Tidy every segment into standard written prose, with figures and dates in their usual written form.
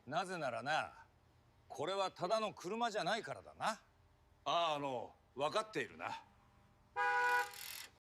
なぜならな、これはただの車じゃないからだな。分かっているな。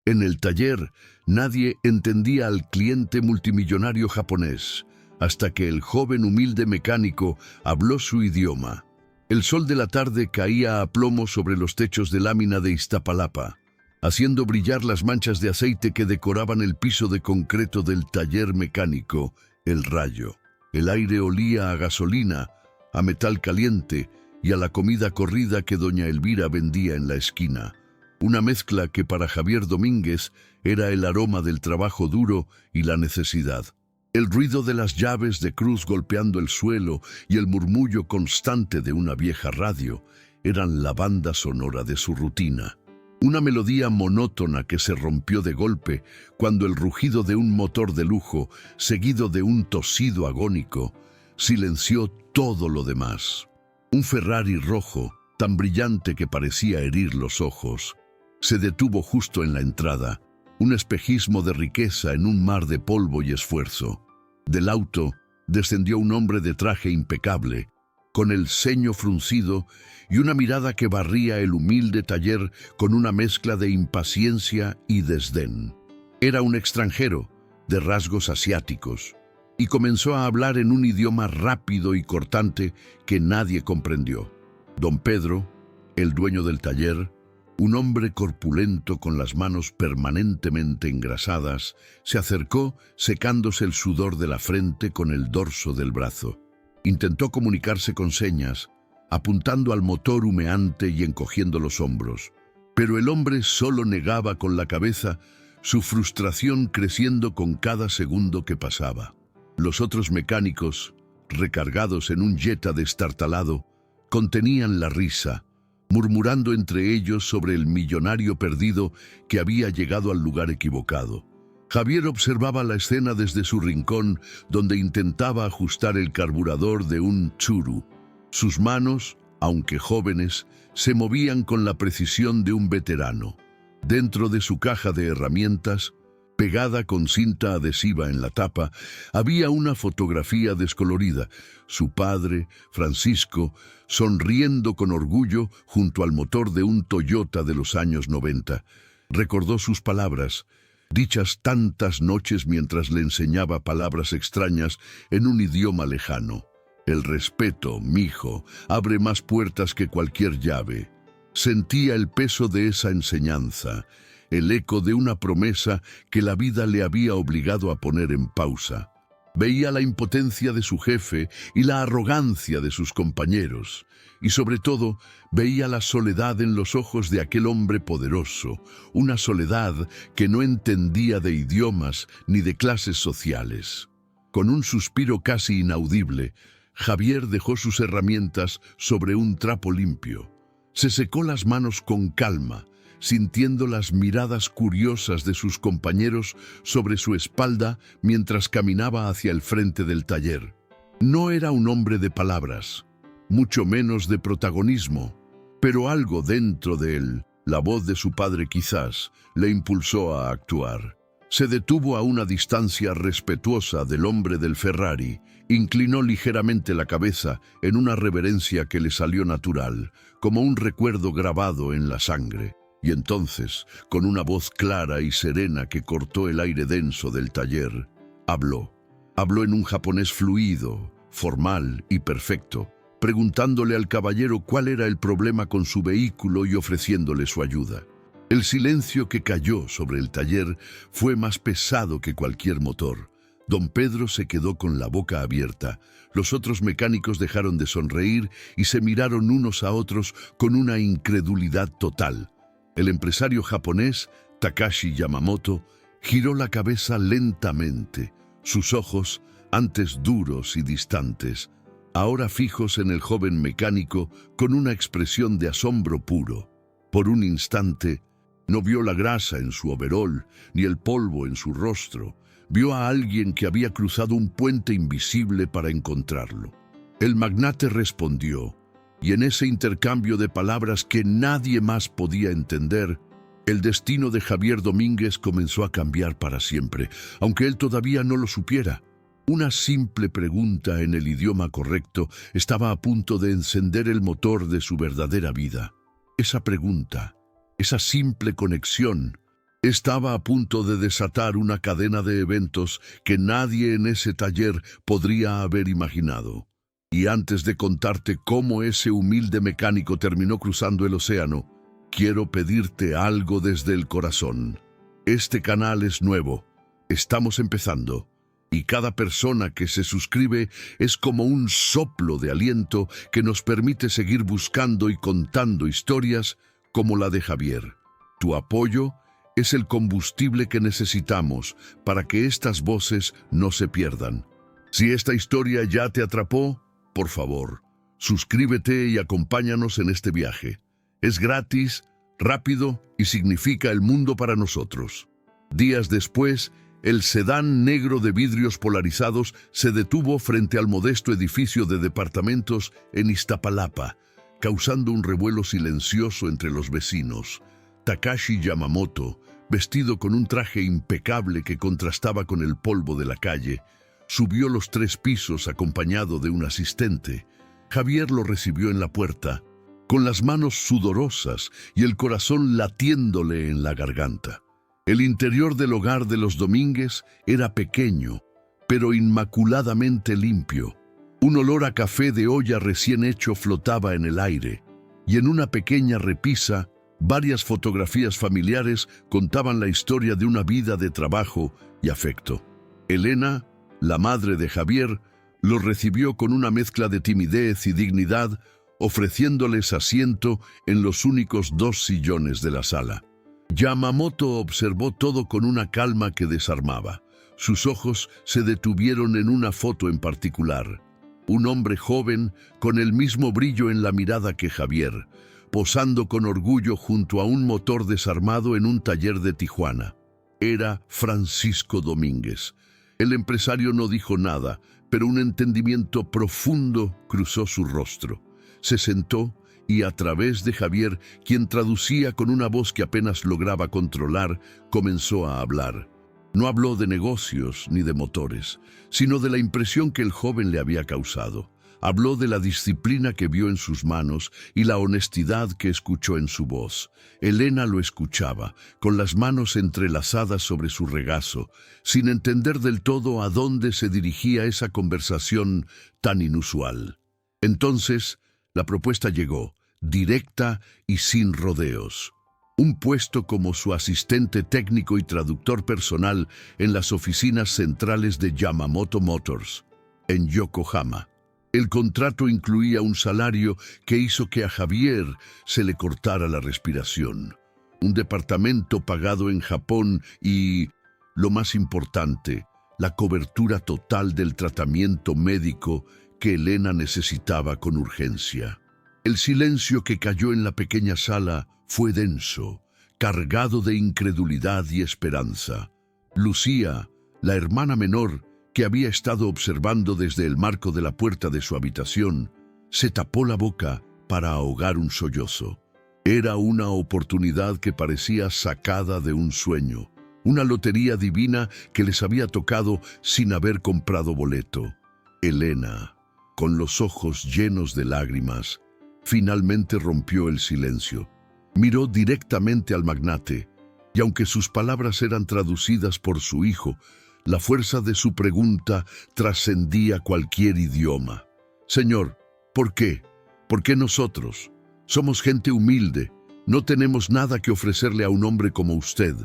En el taller, nadie entendía al cliente multimillonario japonés, hasta que el joven humilde mecánico habló su idioma. El sol de la tarde caía a plomo sobre los techos de lámina de Iztapalapa, haciendo brillar las manchas de aceite que decoraban el piso de concreto del taller mecánico, El Rayo. El aire olía a gasolina, a metal caliente y a la comida corrida que doña Elvira vendía en la esquina. Una mezcla que para Javier Domínguez era el aroma del trabajo duro y la necesidad. El ruido de las llaves de cruz golpeando el suelo y el murmullo constante de una vieja radio eran la banda sonora de su rutina. Una melodía monótona que se rompió de golpe cuando el rugido de un motor de lujo, seguido de un tosido agónico, silenció todo lo demás. Un Ferrari rojo, tan brillante que parecía herir los ojos, se detuvo justo en la entrada, un espejismo de riqueza en un mar de polvo y esfuerzo. Del auto descendió un hombre de traje impecable, con el ceño fruncido y una mirada que barría el humilde taller con una mezcla de impaciencia y desdén. Era un extranjero, de rasgos asiáticos, y comenzó a hablar en un idioma rápido y cortante que nadie comprendió. Don Pedro, el dueño del taller, un hombre corpulento con las manos permanentemente engrasadas, se acercó secándose el sudor de la frente con el dorso del brazo. Intentó comunicarse con señas, apuntando al motor humeante y encogiendo los hombros. Pero el hombre solo negaba con la cabeza, su frustración creciendo con cada segundo que pasaba. Los otros mecánicos, recargados en un Jetta destartalado, contenían la risa, murmurando entre ellos sobre el millonario perdido que había llegado al lugar equivocado. Javier observaba la escena desde su rincón, donde intentaba ajustar el carburador de un Tsuru. Sus manos, aunque jóvenes, se movían con la precisión de un veterano. Dentro de su caja de herramientas, pegada con cinta adhesiva en la tapa, había una fotografía descolorida. Su padre, Francisco, sonriendo con orgullo junto al motor de un Toyota de los años 90. Recordó sus palabras, dichas tantas noches mientras le enseñaba palabras extrañas en un idioma lejano. El respeto, mijo, abre más puertas que cualquier llave. Sentía el peso de esa enseñanza, el eco de una promesa que la vida le había obligado a poner en pausa. Veía la impotencia de su jefe y la arrogancia de sus compañeros, y sobre todo veía la soledad en los ojos de aquel hombre poderoso, una soledad que no entendía de idiomas ni de clases sociales. Con un suspiro casi inaudible, Javier dejó sus herramientas sobre un trapo limpio. Se secó las manos con calma, sintiendo las miradas curiosas de sus compañeros sobre su espalda mientras caminaba hacia el frente del taller. No era un hombre de palabras, mucho menos de protagonismo, pero algo dentro de él, la voz de su padre quizás, le impulsó a actuar. Se detuvo a una distancia respetuosa del hombre del Ferrari, inclinó ligeramente la cabeza en una reverencia que le salió natural, como un recuerdo grabado en la sangre. Y entonces, con una voz clara y serena que cortó el aire denso del taller, habló. Habló en un japonés fluido, formal y perfecto, preguntándole al caballero cuál era el problema con su vehículo y ofreciéndole su ayuda. El silencio que cayó sobre el taller fue más pesado que cualquier motor. Don Pedro se quedó con la boca abierta. Los otros mecánicos dejaron de sonreír y se miraron unos a otros con una incredulidad total. El empresario japonés, Takashi Yamamoto, giró la cabeza lentamente, sus ojos, antes duros y distantes, ahora fijos en el joven mecánico con una expresión de asombro puro. Por un instante, no vio la grasa en su overol, ni el polvo en su rostro. Vio a alguien que había cruzado un puente invisible para encontrarlo. El magnate respondió, y en ese intercambio de palabras que nadie más podía entender, el destino de Javier Domínguez comenzó a cambiar para siempre, aunque él todavía no lo supiera. Una simple pregunta en el idioma correcto estaba a punto de encender el motor de su verdadera vida. Esa pregunta, esa simple conexión, estaba a punto de desatar una cadena de eventos que nadie en ese taller podría haber imaginado. Y antes de contarte cómo ese humilde mecánico terminó cruzando el océano, quiero pedirte algo desde el corazón. Este canal es nuevo, estamos empezando, y cada persona que se suscribe es como un soplo de aliento que nos permite seguir buscando y contando historias como la de Javier. Tu apoyo es el combustible que necesitamos para que estas voces no se pierdan. Si esta historia ya te atrapó, por favor, suscríbete y acompáñanos en este viaje. Es gratis, rápido y significa el mundo para nosotros. Días después, el sedán negro de vidrios polarizados se detuvo frente al modesto edificio de departamentos en Iztapalapa, causando un revuelo silencioso entre los vecinos. Takashi Yamamoto, vestido con un traje impecable que contrastaba con el polvo de la calle, subió los 3 pisos acompañado de un asistente. Javier lo recibió en la puerta, con las manos sudorosas y el corazón latiéndole en la garganta. El interior del hogar de los Domínguez era pequeño, pero inmaculadamente limpio. Un olor a café de olla recién hecho flotaba en el aire, y en una pequeña repisa, varias fotografías familiares contaban la historia de una vida de trabajo y afecto. Elena, la madre de Javier, lo recibió con una mezcla de timidez y dignidad, ofreciéndoles asiento en los únicos 2 sillones de la sala. Yamamoto observó todo con una calma que desarmaba. Sus ojos se detuvieron en una foto en particular. Un hombre joven, con el mismo brillo en la mirada que Javier, posando con orgullo junto a un motor desarmado en un taller de Tijuana. Era Francisco Domínguez. El empresario no dijo nada, pero un entendimiento profundo cruzó su rostro. Se sentó y a través de Javier, quien traducía con una voz que apenas lograba controlar, comenzó a hablar. No habló de negocios ni de motores, sino de la impresión que el joven le había causado. Habló de la disciplina que vio en sus manos y la honestidad que escuchó en su voz. Elena lo escuchaba, con las manos entrelazadas sobre su regazo, sin entender del todo a dónde se dirigía esa conversación tan inusual. Entonces, la propuesta llegó, directa y sin rodeos. Un puesto como su asistente técnico y traductor personal en las oficinas centrales de Yamamoto Motors, en Yokohama. El contrato incluía un salario que hizo que a Javier se le cortara la respiración. Un departamento pagado en Japón y, lo más importante, la cobertura total del tratamiento médico que Elena necesitaba con urgencia. El silencio que cayó en la pequeña sala fue denso, cargado de incredulidad y esperanza. Lucía, la hermana menor, que había estado observando desde el marco de la puerta de su habitación, se tapó la boca para ahogar un sollozo. Era una oportunidad que parecía sacada de un sueño, una lotería divina que les había tocado sin haber comprado boleto. Elena, con los ojos llenos de lágrimas, finalmente rompió el silencio. Miró directamente al magnate, y aunque sus palabras eran traducidas por su hijo, la fuerza de su pregunta trascendía cualquier idioma. Señor, ¿por qué? ¿Por qué nosotros? Somos gente humilde, no tenemos nada que ofrecerle a un hombre como usted.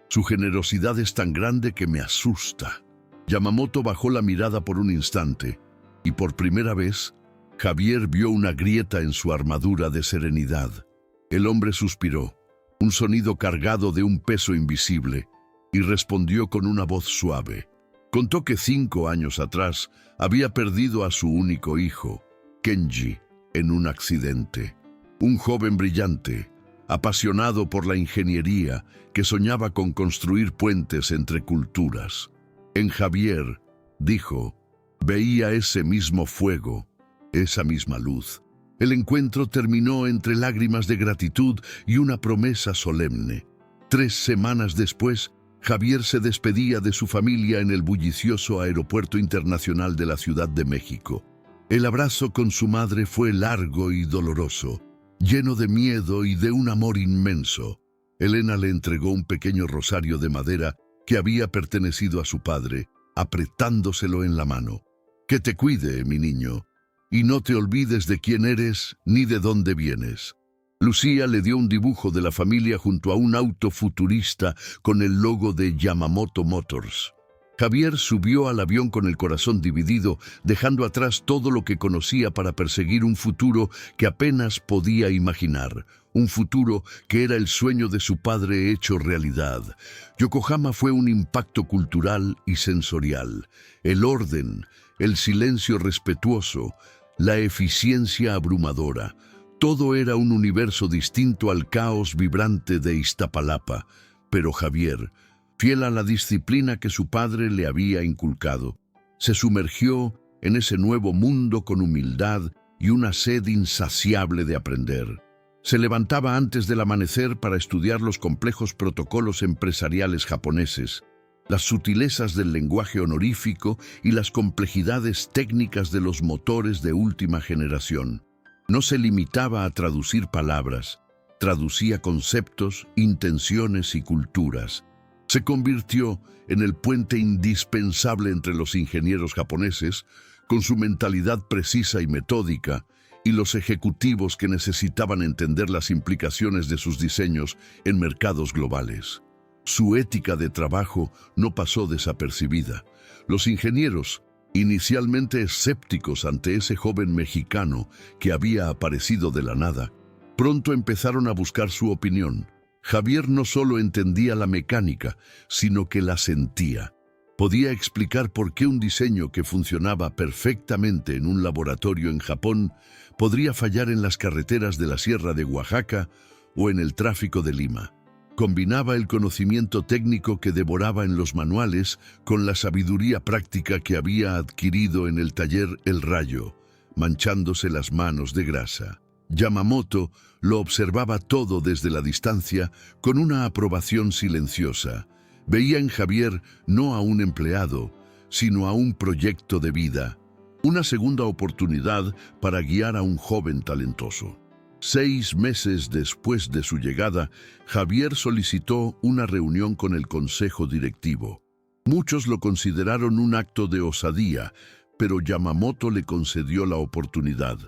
Su generosidad es tan grande que me asusta. Yamamoto bajó la mirada por un instante, y por primera vez, Javier vio una grieta en su armadura de serenidad. El hombre suspiró, un sonido cargado de un peso invisible, y respondió con una voz suave. Contó que 5 años atrás había perdido a su único hijo, Kenji, en un accidente. Un joven brillante, apasionado por la ingeniería, que soñaba con construir puentes entre culturas. En Javier, dijo, veía ese mismo fuego, esa misma luz. El encuentro terminó entre lágrimas de gratitud y una promesa solemne. 3 semanas después, Javier se despedía de su familia en el bullicioso Aeropuerto Internacional de la Ciudad de México. El abrazo con su madre fue largo y doloroso, lleno de miedo y de un amor inmenso. Elena le entregó un pequeño rosario de madera que había pertenecido a su padre, apretándoselo en la mano. «Que te cuide, mi niño, y no te olvides de quién eres ni de dónde vienes». Lucía le dio un dibujo de la familia junto a un auto futurista con el logo de Yamamoto Motors. Javier subió al avión con el corazón dividido, dejando atrás todo lo que conocía para perseguir un futuro que apenas podía imaginar. Un futuro que era el sueño de su padre hecho realidad. Yokohama fue un impacto cultural y sensorial. El orden, el silencio respetuoso, la eficiencia abrumadora. Todo era un universo distinto al caos vibrante de Iztapalapa. Pero Javier, fiel a la disciplina que su padre le había inculcado, se sumergió en ese nuevo mundo con humildad y una sed insaciable de aprender. Se levantaba antes del amanecer para estudiar los complejos protocolos empresariales japoneses, las sutilezas del lenguaje honorífico y las complejidades técnicas de los motores de última generación. No se limitaba a traducir palabras, traducía conceptos, intenciones y culturas. Se convirtió en el puente indispensable entre los ingenieros japoneses, con su mentalidad precisa y metódica, y los ejecutivos que necesitaban entender las implicaciones de sus diseños en mercados globales. Su ética de trabajo no pasó desapercibida. Los ingenieros, inicialmente escépticos ante ese joven mexicano que había aparecido de la nada, pronto empezaron a buscar su opinión. Javier no solo entendía la mecánica, sino que la sentía. Podía explicar por qué un diseño que funcionaba perfectamente en un laboratorio en Japón podría fallar en las carreteras de la Sierra de Oaxaca o en el tráfico de Lima. Combinaba el conocimiento técnico que devoraba en los manuales con la sabiduría práctica que había adquirido en el taller El Rayo, manchándose las manos de grasa. Yamamoto lo observaba todo desde la distancia con una aprobación silenciosa. Veía en Javier no a un empleado, sino a un proyecto de vida, una segunda oportunidad para guiar a un joven talentoso. 6 meses después de su llegada, Javier solicitó una reunión con el consejo directivo. Muchos lo consideraron un acto de osadía, pero Yamamoto le concedió la oportunidad.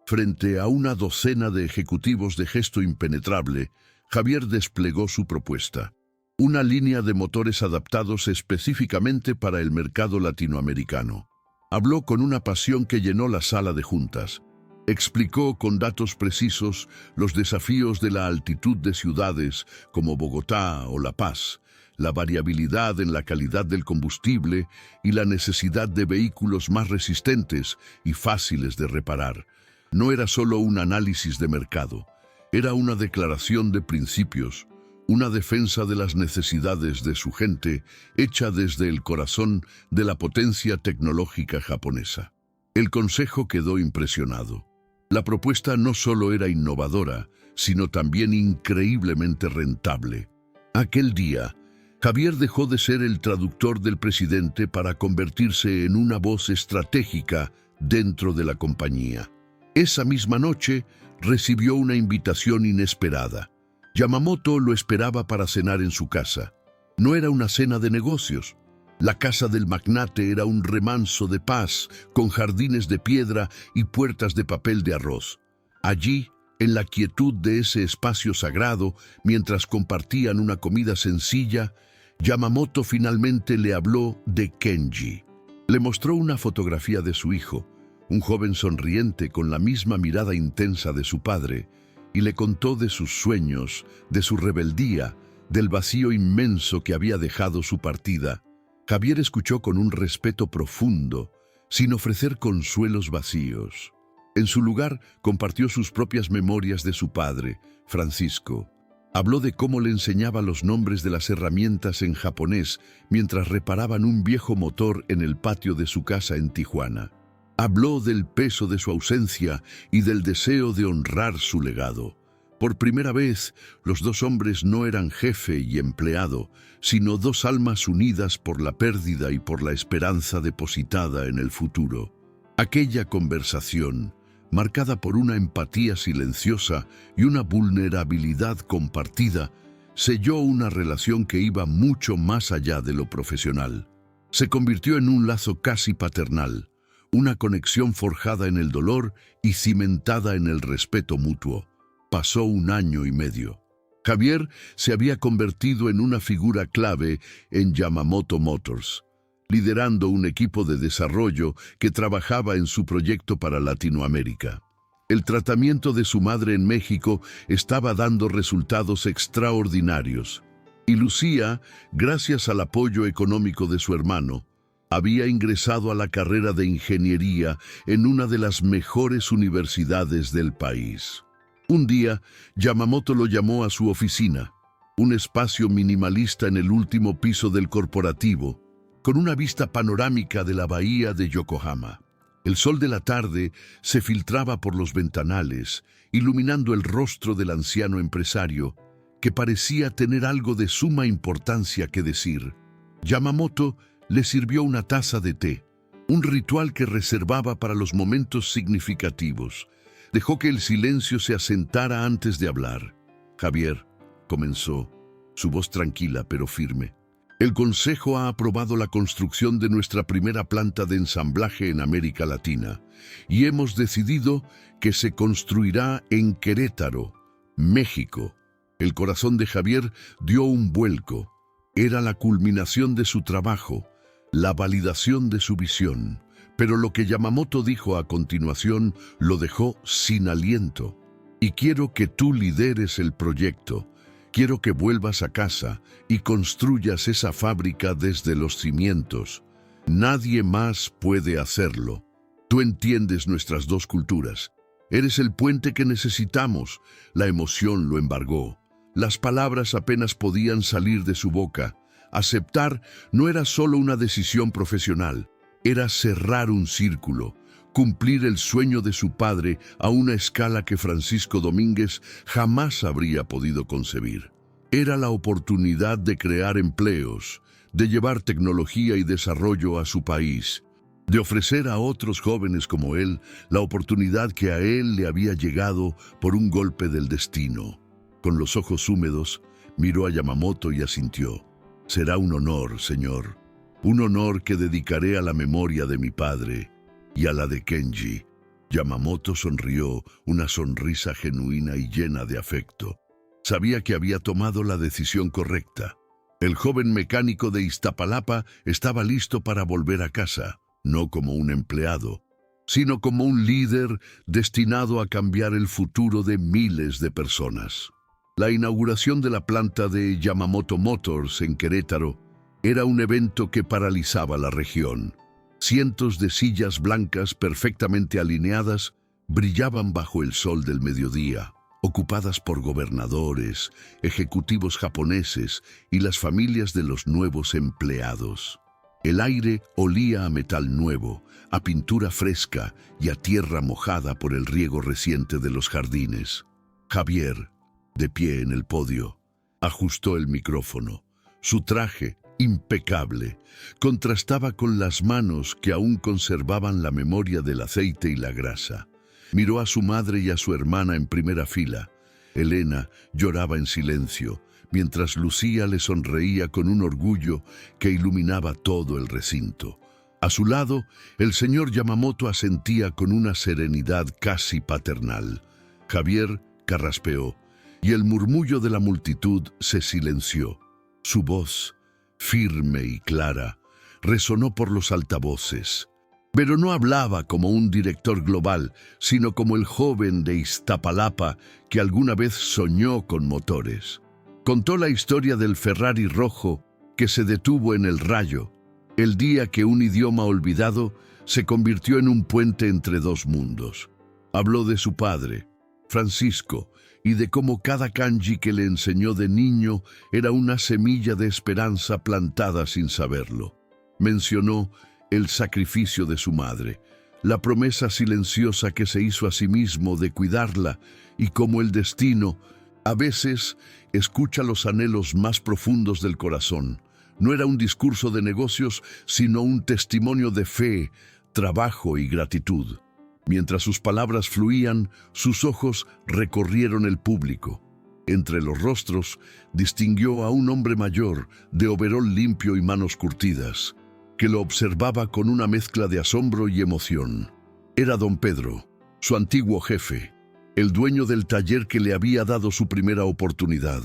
Frente a una docena de ejecutivos de gesto impenetrable, Javier desplegó su propuesta. Una línea de motores adaptados específicamente para el mercado latinoamericano. Habló con una pasión que llenó la sala de juntas. Explicó con datos precisos los desafíos de la altitud de ciudades como Bogotá o La Paz, la variabilidad en la calidad del combustible y la necesidad de vehículos más resistentes y fáciles de reparar. No era solo un análisis de mercado, era una declaración de principios, una defensa de las necesidades de su gente, hecha desde el corazón de la potencia tecnológica japonesa. El consejo quedó impresionado. La propuesta no solo era innovadora, sino también increíblemente rentable. Aquel día, Javier dejó de ser el traductor del presidente para convertirse en una voz estratégica dentro de la compañía. Esa misma noche, recibió una invitación inesperada. Yamamoto lo esperaba para cenar en su casa. No era una cena de negocios. La casa del magnate era un remanso de paz, con jardines de piedra y puertas de papel de arroz. Allí, en la quietud de ese espacio sagrado, mientras compartían una comida sencilla, Yamamoto finalmente le habló de Kenji. Le mostró una fotografía de su hijo, un joven sonriente con la misma mirada intensa de su padre, y le contó de sus sueños, de su rebeldía, del vacío inmenso que había dejado su partida. Javier escuchó con un respeto profundo, sin ofrecer consuelos vacíos. En su lugar, compartió sus propias memorias de su padre, Francisco. Habló de cómo le enseñaba los nombres de las herramientas en japonés mientras reparaban un viejo motor en el patio de su casa en Tijuana. Habló del peso de su ausencia y del deseo de honrar su legado. Por primera vez, los dos hombres no eran jefe y empleado, sino dos almas unidas por la pérdida y por la esperanza depositada en el futuro. Aquella conversación, marcada por una empatía silenciosa y una vulnerabilidad compartida, selló una relación que iba mucho más allá de lo profesional. Se convirtió en un lazo casi paternal, una conexión forjada en el dolor y cimentada en el respeto mutuo. Pasó 1 año y medio. Javier se había convertido en una figura clave en Yamamoto Motors, liderando un equipo de desarrollo que trabajaba en su proyecto para Latinoamérica. El tratamiento de su madre en México estaba dando resultados extraordinarios, y Lucía, gracias al apoyo económico de su hermano, había ingresado a la carrera de ingeniería en una de las mejores universidades del país. Un día, Yamamoto lo llamó a su oficina, un espacio minimalista en el último piso del corporativo, con una vista panorámica de la bahía de Yokohama. El sol de la tarde se filtraba por los ventanales, iluminando el rostro del anciano empresario, que parecía tener algo de suma importancia que decir. Yamamoto le sirvió una taza de té, un ritual que reservaba para los momentos significativos. Dejó que el silencio se asentara antes de hablar. Javier, comenzó, su voz tranquila pero firme. El Consejo ha aprobado la construcción de nuestra primera planta de ensamblaje en América Latina y hemos decidido que se construirá en Querétaro, México. El corazón de Javier dio un vuelco. Era la culminación de su trabajo, la validación de su visión. Pero lo que Yamamoto dijo a continuación lo dejó sin aliento. Y quiero que tú lideres el proyecto. Quiero que vuelvas a casa y construyas esa fábrica desde los cimientos. Nadie más puede hacerlo. Tú entiendes nuestras dos culturas. Eres el puente que necesitamos. La emoción lo embargó. Las palabras apenas podían salir de su boca. Aceptar no era solo una decisión profesional. Era cerrar un círculo, cumplir el sueño de su padre a una escala que Francisco Domínguez jamás habría podido concebir. Era la oportunidad de crear empleos, de llevar tecnología y desarrollo a su país, de ofrecer a otros jóvenes como él la oportunidad que a él le había llegado por un golpe del destino. Con los ojos húmedos, miró a Yamamoto y asintió. Será un honor, señor. Un honor que dedicaré a la memoria de mi padre y a la de Kenji. Yamamoto sonrió, una sonrisa genuina y llena de afecto. Sabía que había tomado la decisión correcta. El joven mecánico de Iztapalapa estaba listo para volver a casa, no como un empleado, sino como un líder destinado a cambiar el futuro de miles de personas. La inauguración de la planta de Yamamoto Motors en Querétaro era un evento que paralizaba la región. Cientos de sillas blancas perfectamente alineadas brillaban bajo el sol del mediodía, ocupadas por gobernadores, ejecutivos japoneses y las familias de los nuevos empleados. El aire olía a metal nuevo, a pintura fresca y a tierra mojada por el riego reciente de los jardines. Javier, de pie en el podio, ajustó el micrófono. Su traje, impecable, contrastaba con las manos que aún conservaban la memoria del aceite y la grasa. Miró a su madre y a su hermana en primera fila. Elena lloraba en silencio, mientras Lucía le sonreía con un orgullo que iluminaba todo el recinto. A su lado, el señor Yamamoto asentía con una serenidad casi paternal. Javier carraspeó, y el murmullo de la multitud se silenció. Su voz, firme y clara, resonó por los altavoces. Pero no hablaba como un director global, sino como el joven de Iztapalapa que alguna vez soñó con motores. Contó la historia del Ferrari rojo que se detuvo en el Rayo, el día que un idioma olvidado se convirtió en un puente entre dos mundos. Habló de su padre, Francisco, y de cómo cada kanji que le enseñó de niño era una semilla de esperanza plantada sin saberlo. Mencionó el sacrificio de su madre, la promesa silenciosa que se hizo a sí mismo de cuidarla y cómo el destino A veces, escucha los anhelos más profundos del corazón. No era un discurso de negocios, sino un testimonio de fe, trabajo y gratitud. Mientras sus palabras fluían, sus ojos recorrieron el público. Entre los rostros, distinguió a un hombre mayor, de overol limpio y manos curtidas, que lo observaba con una mezcla de asombro y emoción. Era don Pedro, su antiguo jefe, el dueño del taller que le había dado su primera oportunidad.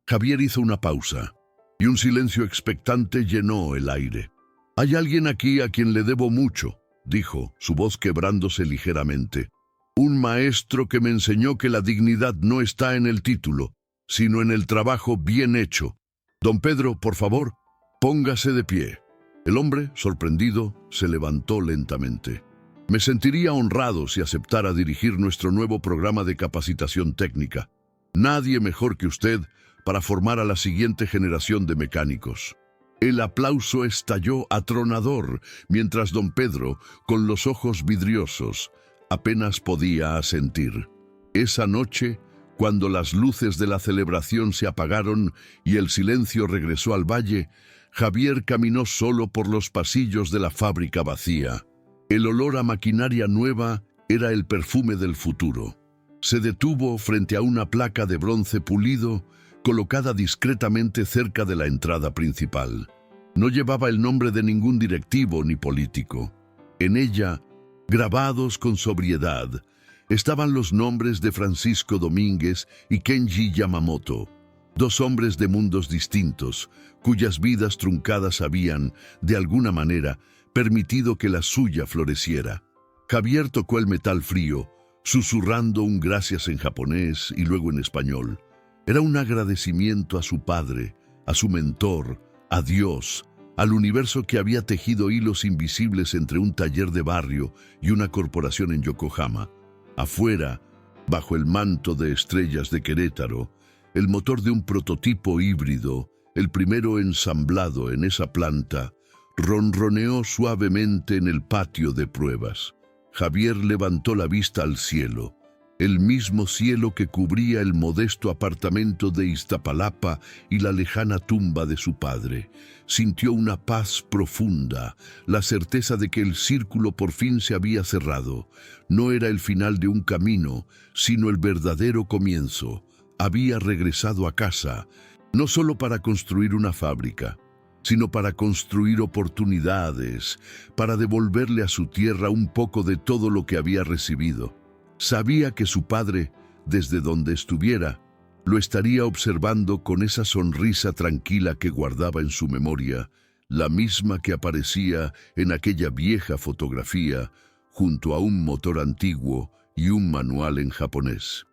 Javier hizo una pausa, y un silencio expectante llenó el aire. «Hay alguien aquí a quien le debo mucho», dijo, su voz quebrándose ligeramente. «Un maestro que me enseñó que la dignidad no está en el título, sino en el trabajo bien hecho. Don Pedro, por favor, póngase de pie». El hombre, sorprendido, se levantó lentamente. «Me sentiría honrado si aceptara dirigir nuestro nuevo programa de capacitación técnica. Nadie mejor que usted para formar a la siguiente generación de mecánicos». El aplauso estalló atronador, mientras don Pedro, con los ojos vidriosos, apenas podía asentir. Esa noche, cuando las luces de la celebración se apagaron y el silencio regresó al valle, Javier caminó solo por los pasillos de la fábrica vacía. El olor a maquinaria nueva era el perfume del futuro. Se detuvo frente a una placa de bronce pulido, colocada discretamente cerca de la entrada principal. No llevaba el nombre de ningún directivo ni político. En ella, grabados con sobriedad, estaban los nombres de Francisco Domínguez y Kenji Yamamoto, dos hombres de mundos distintos, cuyas vidas truncadas habían, de alguna manera, permitido que la suya floreciera. Javier tocó el metal frío, susurrando un gracias en japonés y luego en español. Era un agradecimiento a su padre, a su mentor, a Dios, al universo que había tejido hilos invisibles entre un taller de barrio y una corporación en Yokohama. Afuera, bajo el manto de estrellas de Querétaro, el motor de un prototipo híbrido, el primero ensamblado en esa planta, ronroneó suavemente en el patio de pruebas. Javier levantó la vista al cielo, el mismo cielo que cubría el modesto apartamento de Iztapalapa y la lejana tumba de su padre. Sintió una paz profunda, la certeza de que el círculo por fin se había cerrado. No era el final de un camino, sino el verdadero comienzo. Había regresado a casa, no solo para construir una fábrica, sino para construir oportunidades, para devolverle a su tierra un poco de todo lo que había recibido. Sabía que su padre, desde donde estuviera, lo estaría observando con esa sonrisa tranquila que guardaba en su memoria, la misma que aparecía en aquella vieja fotografía, junto a un motor antiguo y un manual en japonés.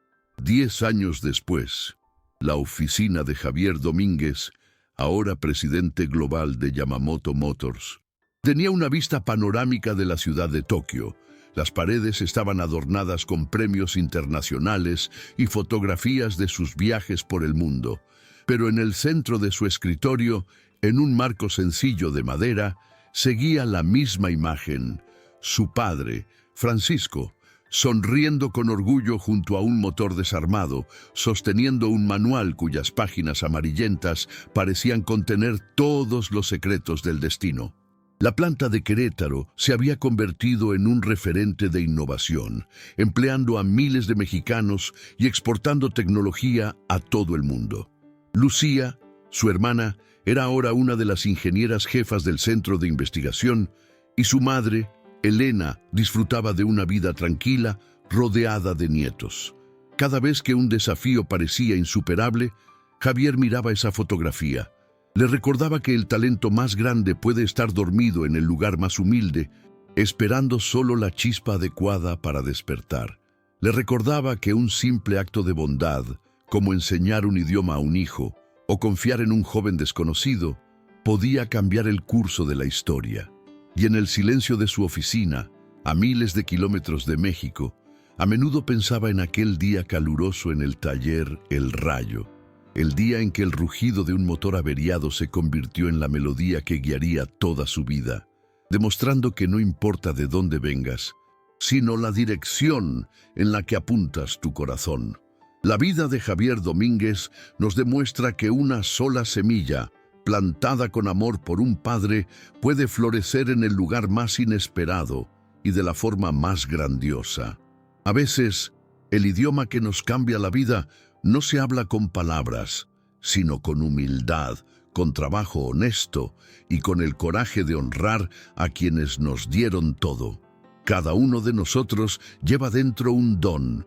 10 años después, la oficina de Javier Domínguez, ahora presidente global de Yamamoto Motors, tenía una vista panorámica de la ciudad de Tokio. Las paredes estaban adornadas con premios internacionales y fotografías de sus viajes por el mundo, pero en el centro de su escritorio, en un marco sencillo de madera, seguía la misma imagen: su padre, Francisco, sonriendo con orgullo junto a un motor desarmado, sosteniendo un manual cuyas páginas amarillentas parecían contener todos los secretos del destino. La planta de Querétaro se había convertido en un referente de innovación, empleando a miles de mexicanos y exportando tecnología a todo el mundo. Lucía, su hermana, era ahora una de las ingenieras jefas del centro de investigación, y su madre, Elena, disfrutaba de una vida tranquila, rodeada de nietos. Cada vez que un desafío parecía insuperable, Javier miraba esa fotografía. Le recordaba que el talento más grande puede estar dormido en el lugar más humilde, esperando solo la chispa adecuada para despertar. Le recordaba que un simple acto de bondad, como enseñar un idioma a un hijo o confiar en un joven desconocido, podía cambiar el curso de la historia. Y en el silencio de su oficina, a miles de kilómetros de México, a menudo pensaba en aquel día caluroso en el taller El Rayo, el día en que el rugido de un motor averiado se convirtió en la melodía que guiaría toda su vida, demostrando que no importa de dónde vengas, sino la dirección en la que apuntas tu corazón. La vida de Javier Domínguez nos demuestra que una sola semilla, plantada con amor por un padre, puede florecer en el lugar más inesperado y de la forma más grandiosa. A veces, el idioma que nos cambia la vida no se habla con palabras, sino con humildad, con trabajo honesto y con el coraje de honrar a quienes nos dieron todo. Cada uno de nosotros lleva dentro un don,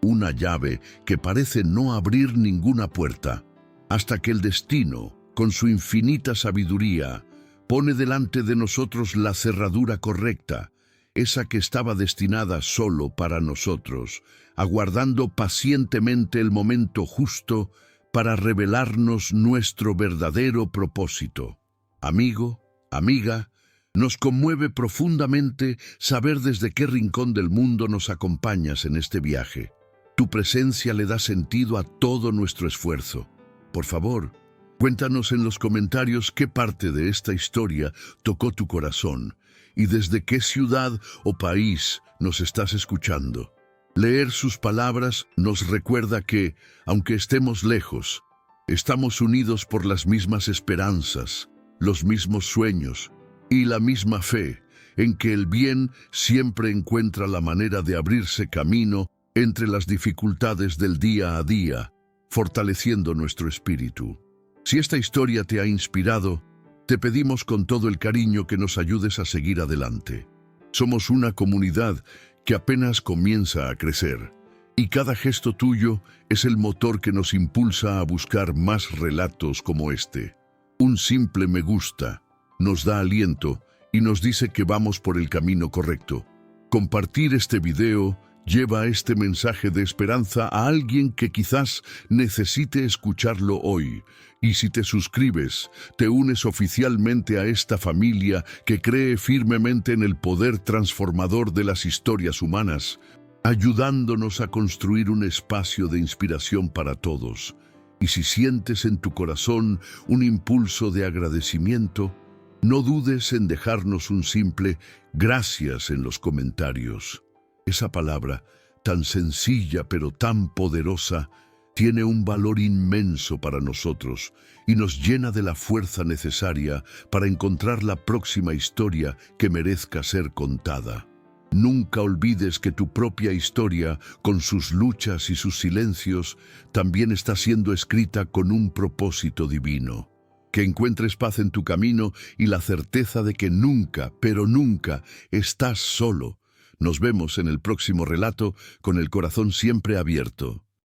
una llave que parece no abrir ninguna puerta, hasta que el destino, con su infinita sabiduría, pone delante de nosotros la cerradura correcta, esa que estaba destinada solo para nosotros, aguardando pacientemente el momento justo para revelarnos nuestro verdadero propósito. Amigo, amiga, nos conmueve profundamente saber desde qué rincón del mundo nos acompañas en este viaje. Tu presencia le da sentido a todo nuestro esfuerzo. Por favor, cuéntanos en los comentarios qué parte de esta historia tocó tu corazón y desde qué ciudad o país nos estás escuchando. Leer sus palabras nos recuerda que, aunque estemos lejos, estamos unidos por las mismas esperanzas, los mismos sueños y la misma fe en que el bien siempre encuentra la manera de abrirse camino entre las dificultades del día a día, fortaleciendo nuestro espíritu. Si esta historia te ha inspirado, te pedimos con todo el cariño que nos ayudes a seguir adelante. Somos una comunidad que apenas comienza a crecer, y cada gesto tuyo es el motor que nos impulsa a buscar más relatos como este. Un simple me gusta nos da aliento y nos dice que vamos por el camino correcto. Compartir este video lleva este mensaje de esperanza a alguien que quizás necesite escucharlo hoy. Y si te suscribes, te unes oficialmente a esta familia que cree firmemente en el poder transformador de las historias humanas, ayudándonos a construir un espacio de inspiración para todos. Y si sientes en tu corazón un impulso de agradecimiento, no dudes en dejarnos un simple gracias en los comentarios. Esa palabra, tan sencilla pero tan poderosa, tiene un valor inmenso para nosotros y nos llena de la fuerza necesaria para encontrar la próxima historia que merezca ser contada. Nunca olvides que tu propia historia, con sus luchas y sus silencios, también está siendo escrita con un propósito divino. Que encuentres paz en tu camino y la certeza de que nunca, pero nunca, estás solo. Nos vemos en el próximo relato con el corazón siempre abierto.